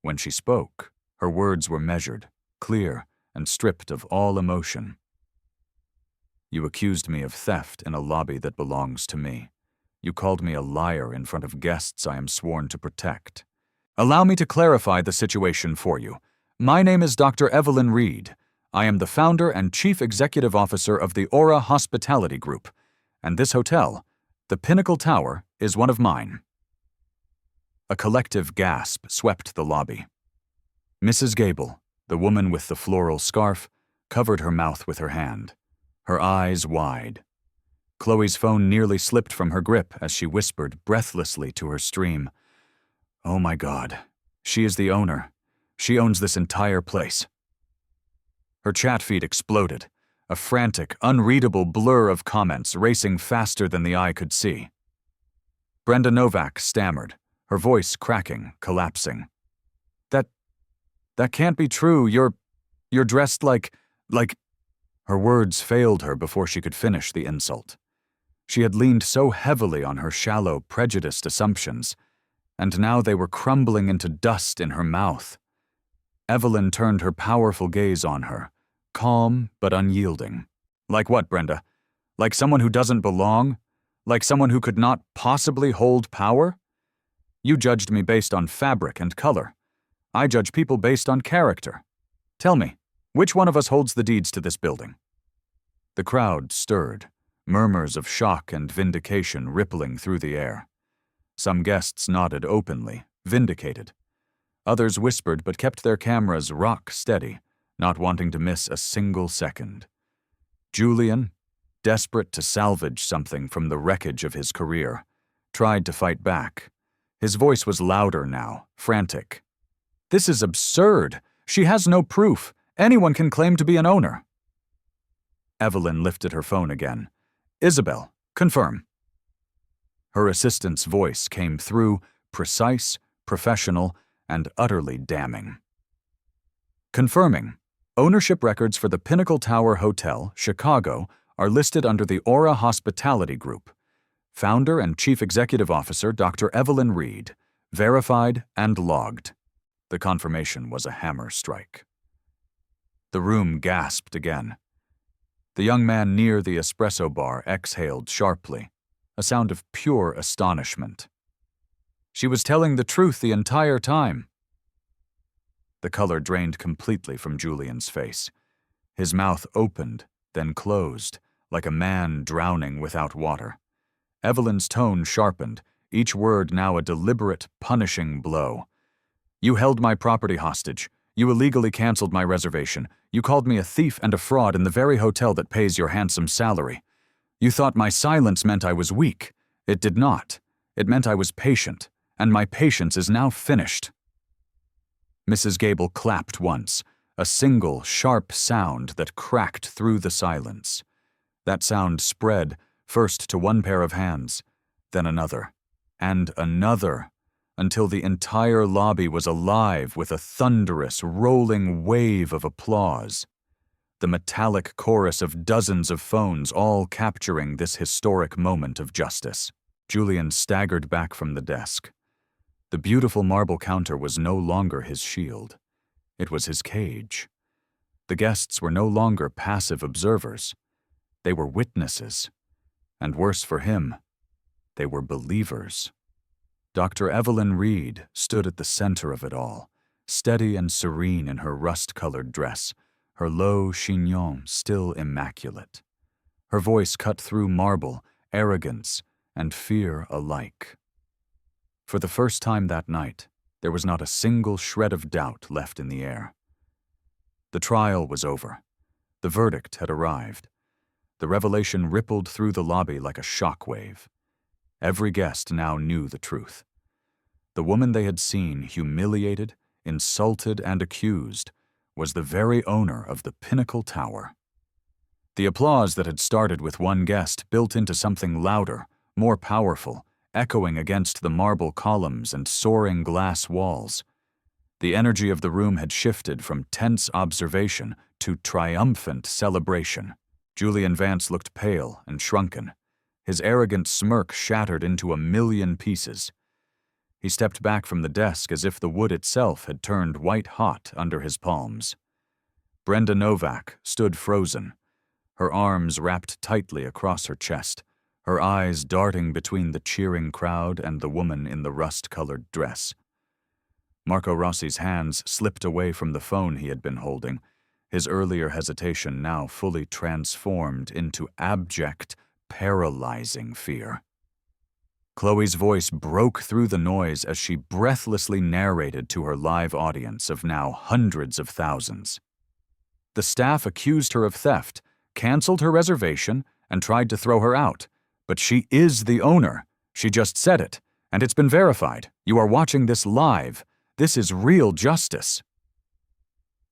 When she spoke, her words were measured, clear, and stripped of all emotion. You accused me of theft in a lobby that belongs to me. You called me a liar in front of guests I am sworn to protect. Allow me to clarify the situation for you. My name is Dr. Evelyn Reed. I am the founder and chief executive officer of the Aura Hospitality Group, and this hotel, the Pinnacle Tower, is one of mine. A collective gasp swept the lobby. Mrs. Gable, the woman with the floral scarf, covered her mouth with her hand, her eyes wide. Chloe's phone nearly slipped from her grip as she whispered breathlessly to her stream, "Oh my God, she is the owner. She owns this entire place." Her chat feed exploded, a frantic, unreadable blur of comments racing faster than the eye could see. Brenda Novak stammered, her voice cracking, collapsing. That can't be true. You're dressed like... Her words failed her before she could finish the insult. She had leaned so heavily on her shallow, prejudiced assumptions, and now they were crumbling into dust in her mouth. Evelyn turned her powerful gaze on her, calm but unyielding. Like what, Brenda? Like someone who doesn't belong? Like someone who could not possibly hold power? You judged me based on fabric and color. I judge people based on character. Tell me, which one of us holds the deeds to this building? The crowd stirred, murmurs of shock and vindication rippling through the air. Some guests nodded openly, vindicated. Others whispered but kept their cameras rock steady, not wanting to miss a single second. Julian, desperate to salvage something from the wreckage of his career, tried to fight back. His voice was louder now, frantic. "This is absurd. She has no proof. Anyone can claim to be an owner." Evelyn lifted her phone again. "Isabel, confirm." Her assistant's voice came through, precise, professional, and utterly damning. Confirming. Ownership records for the Pinnacle Tower Hotel, Chicago, are listed under the Aura Hospitality Group. Founder and Chief Executive Officer Dr. Evelyn Reed. Verified and logged. The confirmation was a hammer strike. The room gasped again. The young man near the espresso bar exhaled sharply, a sound of pure astonishment. She was telling the truth the entire time. The color drained completely from Julian's face. His mouth opened, then closed, like a man drowning without water. Evelyn's tone sharpened, each word now a deliberate, punishing blow. "You held my property hostage. You illegally canceled my reservation. You called me a thief and a fraud in the very hotel that pays your handsome salary. You thought my silence meant I was weak. It did not. It meant I was patient, and my patience is now finished." Mrs. Gable clapped once, a single, sharp sound that cracked through the silence. That sound spread, first to one pair of hands, then another, and another, until the entire lobby was alive with a thunderous, rolling wave of applause. The metallic chorus of dozens of phones all capturing this historic moment of justice. Julian staggered back from the desk. The beautiful marble counter was no longer his shield. It was his cage. The guests were no longer passive observers. They were witnesses. And worse for him, they were believers. Dr. Evelyn Reed stood at the center of it all, steady and serene in her rust-colored dress, her low chignon still immaculate. Her voice cut through marble, arrogance, and fear alike. For the first time that night, there was not a single shred of doubt left in the air. The trial was over. The verdict had arrived. The revelation rippled through the lobby like a shockwave. Every guest now knew the truth. The woman they had seen humiliated, insulted, and accused was the very owner of the Pinnacle Tower. The applause that had started with one guest built into something louder, more powerful, echoing against the marble columns and soaring glass walls. The energy of the room had shifted from tense observation to triumphant celebration. Julian Vance looked pale and shrunken. His arrogant smirk shattered into a million pieces. He stepped back from the desk as if the wood itself had turned white-hot under his palms. Brenda Novak stood frozen, her arms wrapped tightly across her chest, her eyes darting between the cheering crowd and the woman in the rust-colored dress. Marco Rossi's hands slipped away from the phone he had been holding, his earlier hesitation now fully transformed into abject, paralyzing fear. Chloe's voice broke through the noise as she breathlessly narrated to her live audience of now hundreds of thousands. The staff accused her of theft, canceled her reservation, and tried to throw her out. But she is the owner. She just said it, and it's been verified. You are watching this live. This is real justice.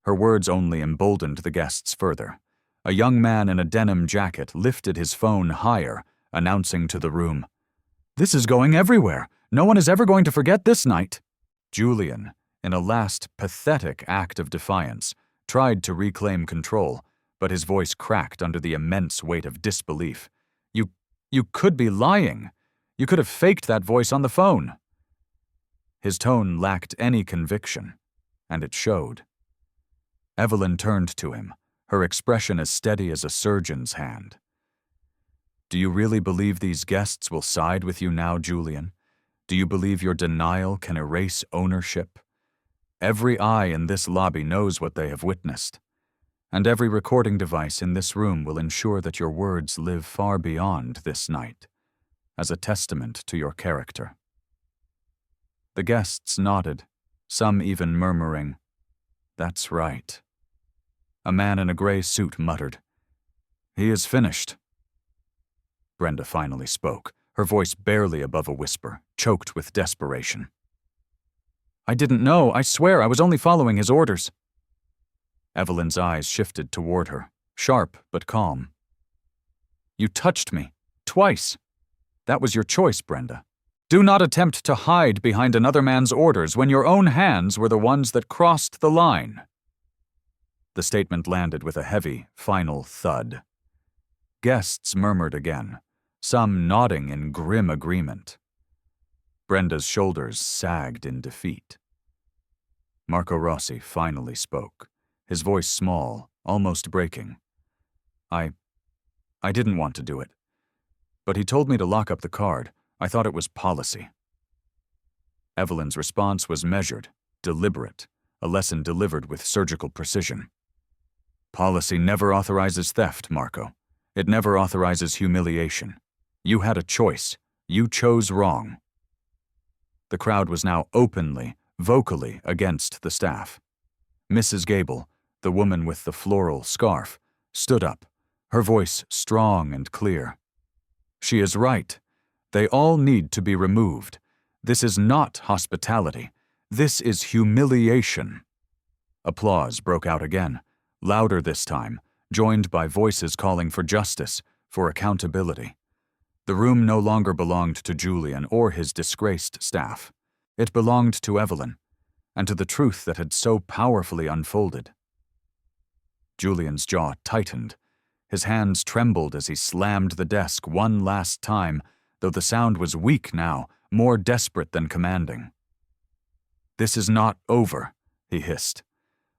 Her words only emboldened the guests further. A young man in a denim jacket lifted his phone higher, announcing to the room, "This is going everywhere. No one is ever going to forget this night." Julian, in a last pathetic act of defiance, tried to reclaim control, but his voice cracked under the immense weight of disbelief. You could be lying. You could have faked that voice on the phone." His tone lacked any conviction, and it showed. Evelyn turned to him, her expression as steady as a surgeon's hand. "Do you really believe these guests will side with you now, Julian? Do you believe your denial can erase ownership? Every eye in this lobby knows what they have witnessed, and every recording device in this room will ensure that your words live far beyond this night, as a testament to your character." The guests nodded, some even murmuring, "That's right." A man in a gray suit muttered, "He is finished." Brenda finally spoke, her voice barely above a whisper, choked with desperation. "I didn't know. I swear I was only following his orders." Evelyn's eyes shifted toward her, sharp but calm. "You touched me. Twice. That was your choice, Brenda. Do not attempt to hide behind another man's orders when your own hands were the ones that crossed the line." The statement landed with a heavy, final thud. Guests murmured again, some nodding in grim agreement. Brenda's shoulders sagged in defeat. Marco Rossi finally spoke, his voice small, almost breaking. I didn't want to do it. But he told me to lock up the card. I thought it was policy." Evelyn's response was measured, deliberate, a lesson delivered with surgical precision. "Policy never authorizes theft, Marco. It never authorizes humiliation. You had a choice. You chose wrong." The crowd was now openly, vocally against the staff. Mrs. Gable, the woman with the floral scarf, stood up, her voice strong and clear. "She is right. They all need to be removed. This is not hospitality. This is humiliation." Applause broke out again, louder this time, joined by voices calling for justice, for accountability. The room no longer belonged to Julian or his disgraced staff. It belonged to Evelyn, and to the truth that had so powerfully unfolded. Julian's jaw tightened. His hands trembled as he slammed the desk one last time, though the sound was weak now, more desperate than commanding. "This is not over," he hissed.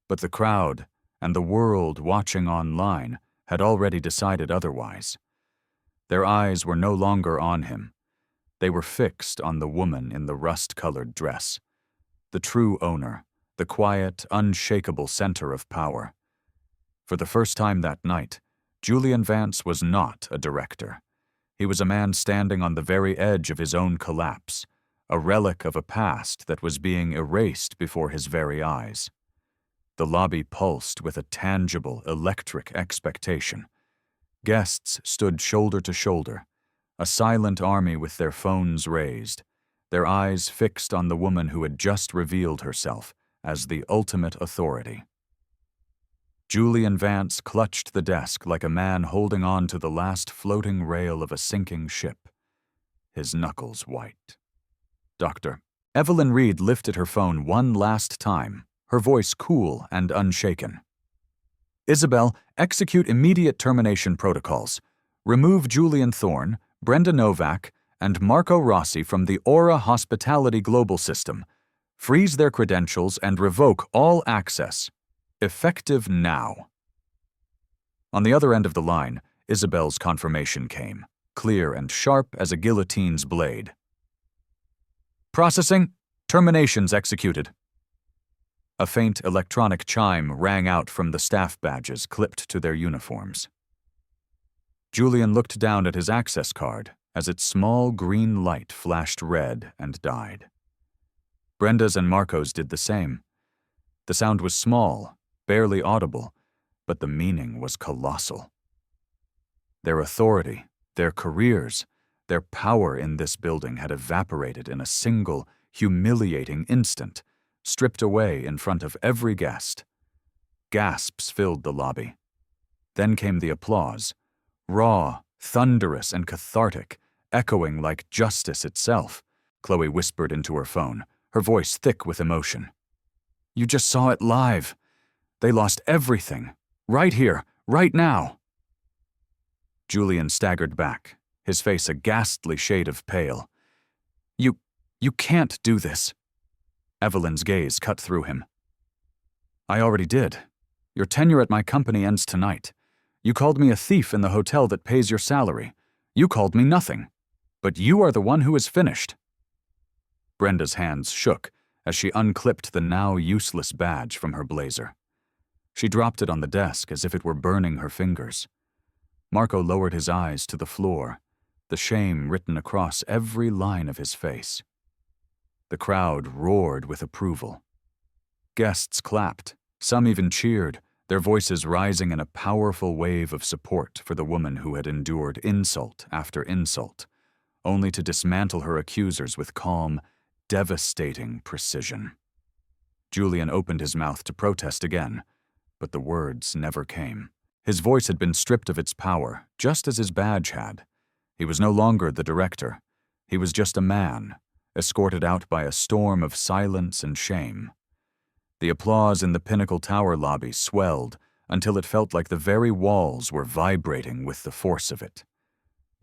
But the crowd, and the world watching online, had already decided otherwise. Their eyes were no longer on him. They were fixed on the woman in the rust-colored dress, the true owner, the quiet, unshakable center of power. For the first time that night, Julian Vance was not a director. He was a man standing on the very edge of his own collapse, a relic of a past that was being erased before his very eyes. The lobby pulsed with a tangible, electric expectation. Guests stood shoulder to shoulder, a silent army with their phones raised, their eyes fixed on the woman who had just revealed herself as the ultimate authority. Julian Vance clutched the desk like a man holding on to the last floating rail of a sinking ship, his knuckles white. "Doctor." Evelyn Reed lifted her phone one last time, her voice cool and unshaken. "Isabel, execute immediate termination protocols. Remove Julian Thorne, Brenda Novak, and Marco Rossi from the Aura Hospitality Global System. Freeze their credentials and revoke all access. Effective now." On the other end of the line, Isabel's confirmation came, clear and sharp as a guillotine's blade. "Processing. Terminations executed." A faint electronic chime rang out from the staff badges clipped to their uniforms. Julian looked down at his access card, as its small green light flashed red and died. Brenda's and Marco's did the same. The sound was small, barely audible, but the meaning was colossal. Their authority, their careers, their power in this building had evaporated in a single, humiliating instant, stripped away in front of every guest. Gasps filled the lobby. Then came the applause, raw, thunderous, and cathartic, echoing like justice itself. Chloe whispered into her phone, her voice thick with emotion. "You just saw it live. They lost everything. Right here, right now." Julian staggered back, his face a ghastly shade of pale. You can't do this." Evelyn's gaze cut through him. "I already did. Your tenure at my company ends tonight. You called me a thief in the hotel that pays your salary. You called me nothing. But you are the one who is finished." Brenda's hands shook as she unclipped the now useless badge from her blazer. She dropped it on the desk as if it were burning her fingers. Marco lowered his eyes to the floor, the shame written across every line of his face. The crowd roared with approval. Guests clapped, some even cheered, their voices rising in a powerful wave of support for the woman who had endured insult after insult, only to dismantle her accusers with calm, devastating precision. Julian opened his mouth to protest again, but the words never came. His voice had been stripped of its power, just as his badge had. He was no longer the director. He was just a man, escorted out by a storm of silence and shame. The applause in the Pinnacle Tower lobby swelled until it felt like the very walls were vibrating with the force of it.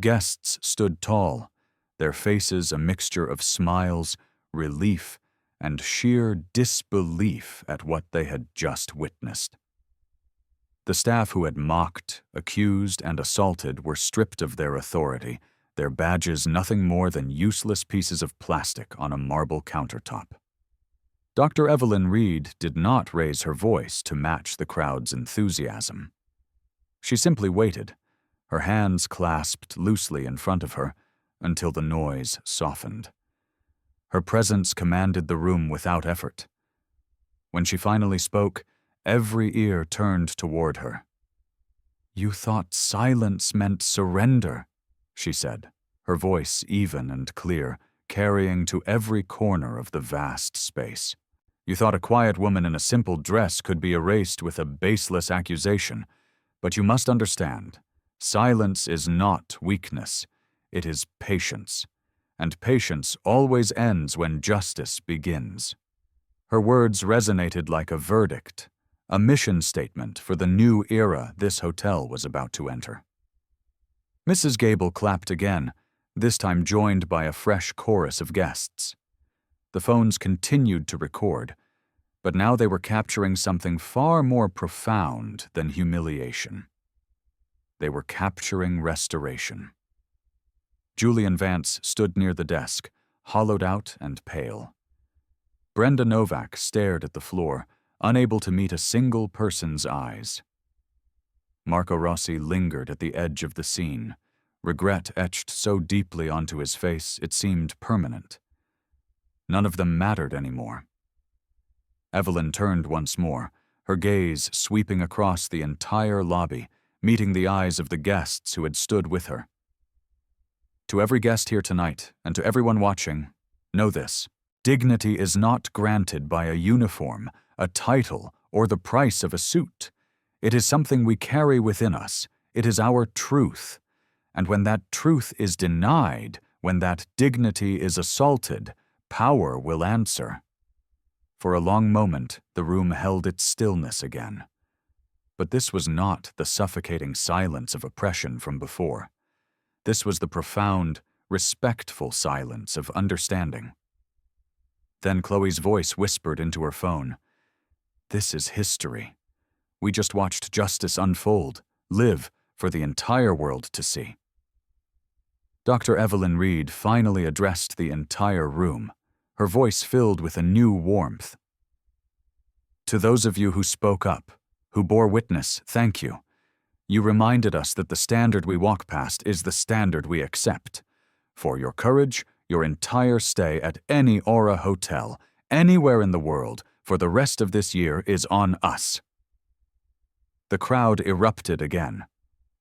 Guests stood tall, their faces a mixture of smiles, relief, and sheer disbelief at what they had just witnessed. The staff who had mocked, accused, and assaulted were stripped of their authority, their badges nothing more than useless pieces of plastic on a marble countertop. Dr. Evelyn Reed did not raise her voice to match the crowd's enthusiasm. She simply waited, her hands clasped loosely in front of her, until the noise softened. Her presence commanded the room without effort. When she finally spoke, every ear turned toward her. "You thought silence meant surrender," she said, her voice even and clear, carrying to every corner of the vast space. "You thought a quiet woman in a simple dress could be erased with a baseless accusation, but you must understand, silence is not weakness, it is patience, and patience always ends when justice begins." Her words resonated like a verdict, a mission statement for the new era this hotel was about to enter. Mrs. Gable clapped again, this time joined by a fresh chorus of guests. The phones continued to record, but now they were capturing something far more profound than humiliation. They were capturing restoration. Julian Vance stood near the desk, hollowed out and pale. Brenda Novak stared at the floor, unable to meet a single person's eyes. Marco Rossi lingered at the edge of the scene, regret etched so deeply onto his face it seemed permanent. None of them mattered anymore. Evelyn turned once more, her gaze sweeping across the entire lobby, meeting the eyes of the guests who had stood with her. "To every guest here tonight, and to everyone watching, know this: dignity is not granted by a uniform, a title, or the price of a suit. It is something we carry within us. It is our truth. And when that truth is denied, when that dignity is assaulted, power will answer." For a long moment, the room held its stillness again. But this was not the suffocating silence of oppression from before. This was the profound, respectful silence of understanding. Then Chloe's voice whispered into her phone, "This is history. We just watched justice unfold, live, for the entire world to see." Dr. Evelyn Reed finally addressed the entire room, her voice filled with a new warmth. "To those of you who spoke up, who bore witness, thank you. You reminded us that the standard we walk past is the standard we accept. For your courage, your entire stay at any Aura hotel, anywhere in the world, for the rest of this year is on us." The crowd erupted again,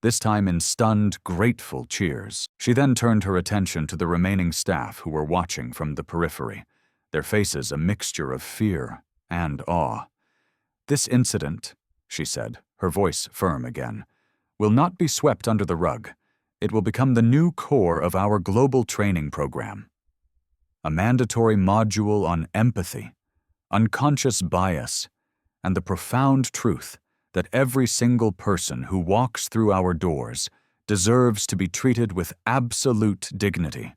this time in stunned, grateful cheers. She then turned her attention to the remaining staff who were watching from the periphery, their faces a mixture of fear and awe. "This incident," she said, her voice firm again, "will not be swept under the rug. It will become the new core of our global training program. A mandatory module on empathy, unconscious bias, and the profound truth that every single person who walks through our doors deserves to be treated with absolute dignity.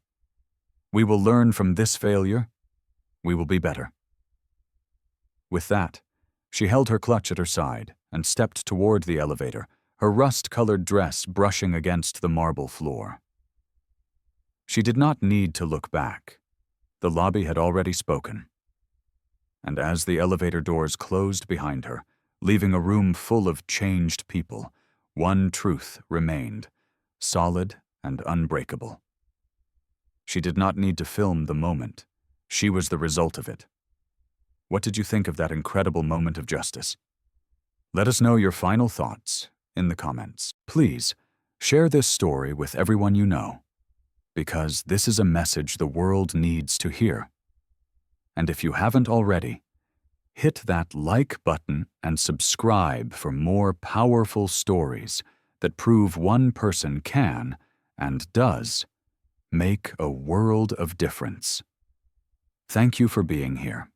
We will learn from this failure. We will be better." With that, she held her clutch at her side and stepped toward the elevator, her rust-colored dress brushing against the marble floor. She did not need to look back. The lobby had already spoken. And as the elevator doors closed behind her, leaving a room full of changed people, one truth remained, solid and unbreakable. She did not need to film the moment. She was the result of it. What did you think of that incredible moment of justice? Let us know your final thoughts in the comments. Please, share this story with everyone you know, because this is a message the world needs to hear. And if you haven't already, hit that like button and subscribe for more powerful stories that prove one person can, and does, make a world of difference. Thank you for being here.